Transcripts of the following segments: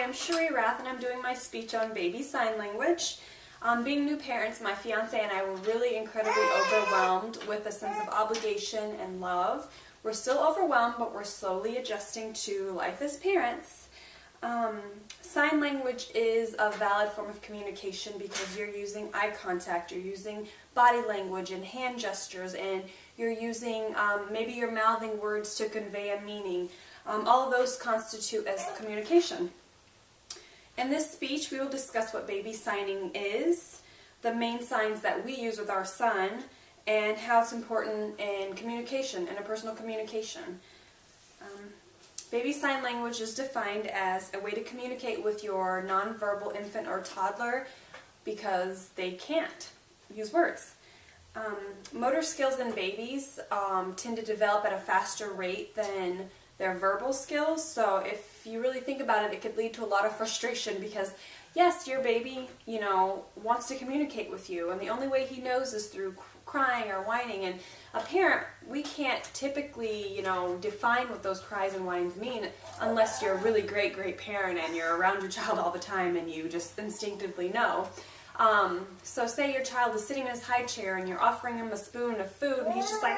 I'm Cherie Rath, and I'm doing my speech on baby sign language. Being new parents, my fiance and I were really incredibly overwhelmed with a sense of obligation and love. We're still overwhelmed, but we're slowly adjusting to life as parents. Sign language is a valid form of communication because you're using eye contact, you're using body language and hand gestures, and you're using, maybe you're mouthing words to convey a meaning. All of those constitute as communication. In this speech, we will discuss what baby signing is, the main signs that we use with our son, and how it's important in communication, interpersonal communication. Baby sign language is defined as a way to communicate with your nonverbal infant or toddler because they can't use words. Motor skills in babies tend to develop at a faster rate than their verbal skills, so if you really think about it, it could lead to a lot of frustration because, yes, your baby, wants to communicate with you, and the only way he knows is through crying or whining, and a parent, we can't typically, define what those cries and whines mean unless you're a really great parent and you're around your child all the time and you just instinctively know. So say your child is sitting in his high chair and you're offering him a spoon of food and he's just like,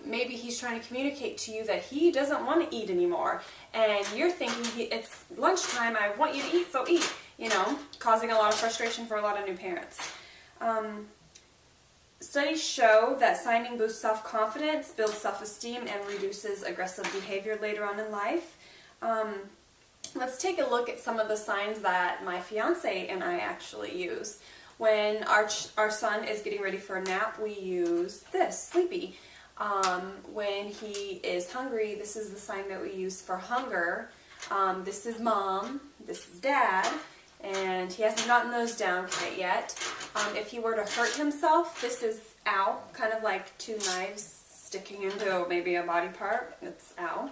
maybe he's trying to communicate to you that he doesn't want to eat anymore, and you're thinking, it's lunchtime, I want you to eat, so eat, causing a lot of frustration for a lot of new parents. Studies show that signing boosts self-confidence, builds self-esteem, and reduces aggressive behavior later on in life. Let's take a look at some of the signs that my fiance and I actually use. When our son is getting ready for a nap, we use this, sleepy. When he is hungry, this is the sign that we use for hunger. This is mom, this is dad, and he hasn't gotten those down quite yet. If he were to hurt himself, this is ow, kind of like two knives sticking into maybe a body part. It's ow.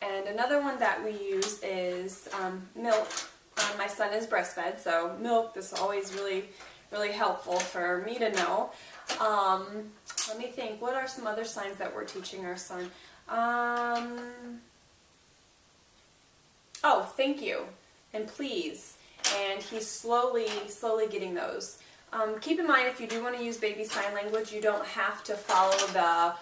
And another one that we use is milk. My son is breastfed, so milk is always really helpful for me to know. Let me think, what are some other signs that we're teaching our son? Oh, thank you, and please. And he's slowly getting those. Keep in mind, if you do want to use baby sign language, you don't have to follow the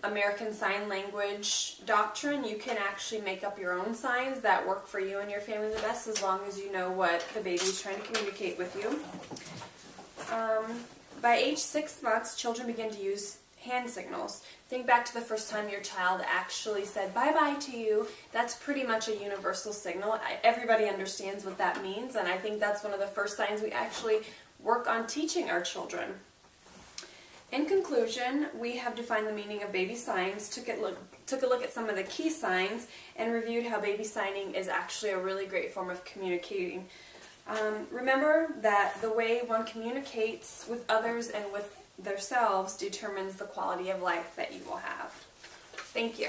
American Sign Language doctrine. You can actually make up your own signs that work for you and your family the best, as long as you know what the baby is trying to communicate with you. By age 6 months, children begin to use hand signals. Think back to the first time your child actually said bye-bye to you. That's pretty much a universal signal. Everybody understands what that means, and I think that's one of the first signs we actually work on teaching our children. In conclusion, we have defined the meaning of baby signs, took a look at some of the key signs, and reviewed how baby signing is actually a really great form of communicating. Remember that the way one communicates with others and with themselves determines the quality of life that you will have. Thank you.